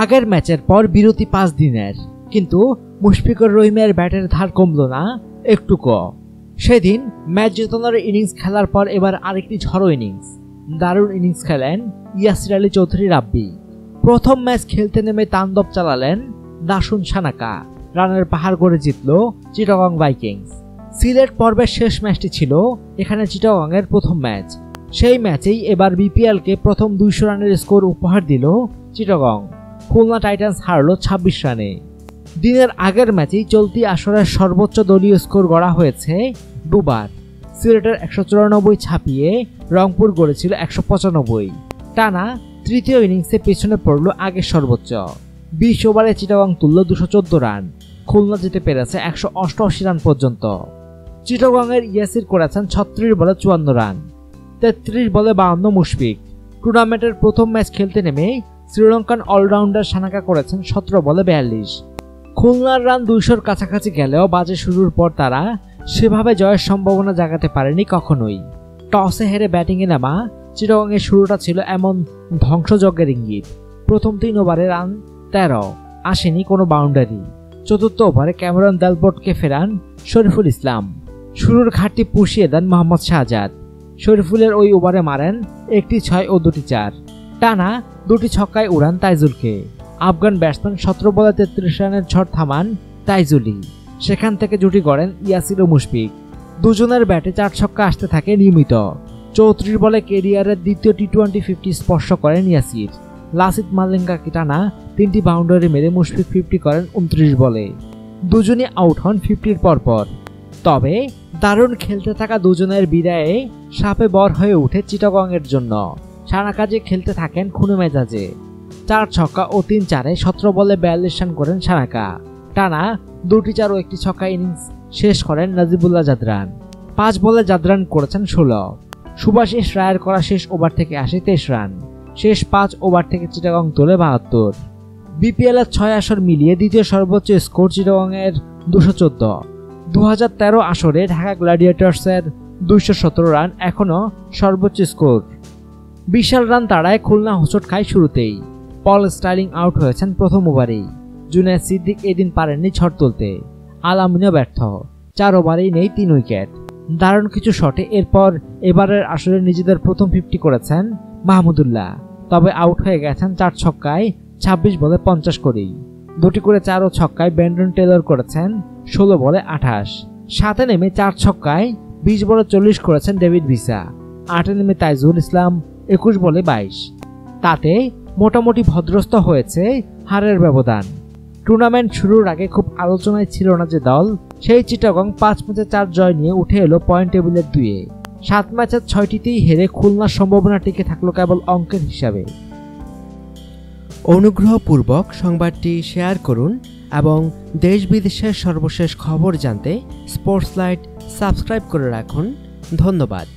আগের ম্যাচের পর বিরতি 5 দিনের, কিন্তু মুশফিকুর রহিমের ব্যাটের ধার কমল না একটুকু। সেদিন ম্যাচ জেতানোর ইনিংস খেলার পর এবার আরেকটি ঝড়ো ইনিংস, দারুণ ইনিংস খেলেন ইয়াসির আলী চৌধুরী রাব্বি। প্রথম ম্যাচ খেলতে নেমে তাণ্ডব চালালেন দাসুন সানাকা, রানের পাহাড় গড়ে জিতল চিটাগং ভাইকিংস। সিলেট পর্বের শেষ ম্যাচটি ছিল এখানে চিটাগংয়ের প্রথম ম্যাচ। সেই ম্যাচেই এবার বিপিএলকে প্রথম 200 রানের স্কোর উপহার দিল চিটাগং। খুলনা টাইটান্স হারল 26 রানে। দিনের আগের ম্যাচেই চলতি আসরের সর্বোচ্চ দলীয় স্কোর গড়া হয়েছে দুবার। সিলেটের 194 ছাপিয়ে রংপুর গড়েছিল 195। টানা তৃতীয় ইনিংসে পেছনে পড়ল আগের সর্বোচ্চ। 20 ওভারে চিটাগং তুলল 214 রান। খুলনা যেতে পেরেছে 188 রান পর্যন্ত। চিটাগংয়ের ইয়াসির করেছেন 36 বলে 54 রান, 33 বলে 52 মুশফিক। টুর্নামেন্টের প্রথম ম্যাচ খেলতে নেমে শ্রীলঙ্কান অলরাউন্ডার সানাকা করেছেন 17 বলে 42। খুলনার রান 200-র কাছাকাছি গেলেও বাজে শুরুর পর তারা সেভাবে জয়ের সম্ভাবনা জাগাতে পারেনি কখনোই। টসে হেরে ব্যাটিংয়ে নামা চিটাগংয়ের শুরুটা ছিল এমন ধ্বংসযজ্ঞের ইঙ্গিত। প্রথম 3 ওভারে রান 13, আসেনি কোনো বাউন্ডারি। চতুর্থ ওভারে ক্যামেরন দেলপোর্টকে ফেরান শরীফুল ইসলাম। শুরুর ঘাটতি পুষিয়ে দেন মোহাম্মদ শাহজাদ। শরীফুলের ওই ওভারে মারেন একটি 6 ও দুটি 4। টানা 2টি ছক্কায় উড়ান তাইজুলকে। আফগান ব্যাটসম্যান 17 বলে 33 রানের ঝড় থামান তাইজুলি। সেখান থেকে জুটি গড়েন ইয়াসির ও মুশফিক। দুজনের ব্যাটে 4 ছক্কা আসতে থাকে নিয়মিত। 34 বলে কেরিয়ারের দ্বিতীয় টি-20 50 স্পর্শ করেন ইয়াসির। লাসিথ মালিঙ্গাকে টানা 3টি বাউন্ডারি মেরে মুশফিক 50 করেন 29 বলে। দুজনই আউট হন 50-র পরপর। তবে দারুণ খেলতে থাকা দুজনের বিদায়ে সাপে বর হয়ে ওঠে চিটাগংয়ের জন্য। সানাকা খেলতে থাকেন খুনে মেজাজে। 4 ছক্কা ও 3 চারে 17 বলে 42 রান করেন সানাকা। টানা 2টি 4 ও 1টি ছক্কা ইনিংস শেষ করেন নাজিবুল্লাহ জাদরান। 5 বলে জাদরান করেছেন 16। সুভাশিস রায়ের করা শেষ ওভার থেকে আসে 23 রান। শেষ 5 ওভার থেকে চিটাগং তোলে 72। বিপিএলের 6 আসর মিলিয়ে দ্বিতীয় সর্বোচ্চ স্কোর চিটাগংয়ের 214। 2013 আসরে ঢাকা গ্ল্যাডিয়েটর্সের 217 রান এখনো সর্বোচ্চ স্কোর। বিশাল রান তাড়ায় খুলনা হোঁচট খায় শুরুতেই। পল স্টার্লিং আউট হয়েছেন প্রথম ওভারেই। জুনায়েদ সিদ্দিক এদিন পারেননি ঝড় তুলতে। আল আমিনও ব্যর্থ। 4 ওভারেই নেই 3 উইকেট। দারুণ কিছু শটে এরপর এবারের আসরে নিজেদের প্রথম 50 করেছেন মাহমুদুল্লাহ। তবে আউট হয়ে গেছেন 4 ছক্কায় 26 বলে 50 করেই। 2টি করে 4 ও ছক্কায় ব্রেন্ডন টেলর করেছেন 16 বলে 28। 7-এ নেমে 4 ছক্কায় 20 বলে 40 করেছেন ডেভিড ভিসা। 8-এ নেমে তাইজুল ইসলাম 21 বলে 22। তাতে মোটামুটি ভদ্রস্থ হয়েছে হারের ব্যবধান। টুর্নামেন্ট শুরুর আগে খুব আলোচনায় ছিল না যে দল, সেই চিটাগং 5 ম্যাচে 4 জয় নিয়ে উঠে এলো পয়েন্ট টেবিলের 2-এ। 7 ম্যাচের 6টিতেই হেরে খুলনার সম্ভাবনা টিকে থাকলো কেবল অঙ্কের হিসাবে। অনুগ্রহপূর্বক সংবাদটি শেয়ার করুন এবং দেশ বিদেশের সর্বশেষ খবর জানতে স্পোর্টস লাইট সাবস্ক্রাইব করে রাখুন। ধন্যবাদ।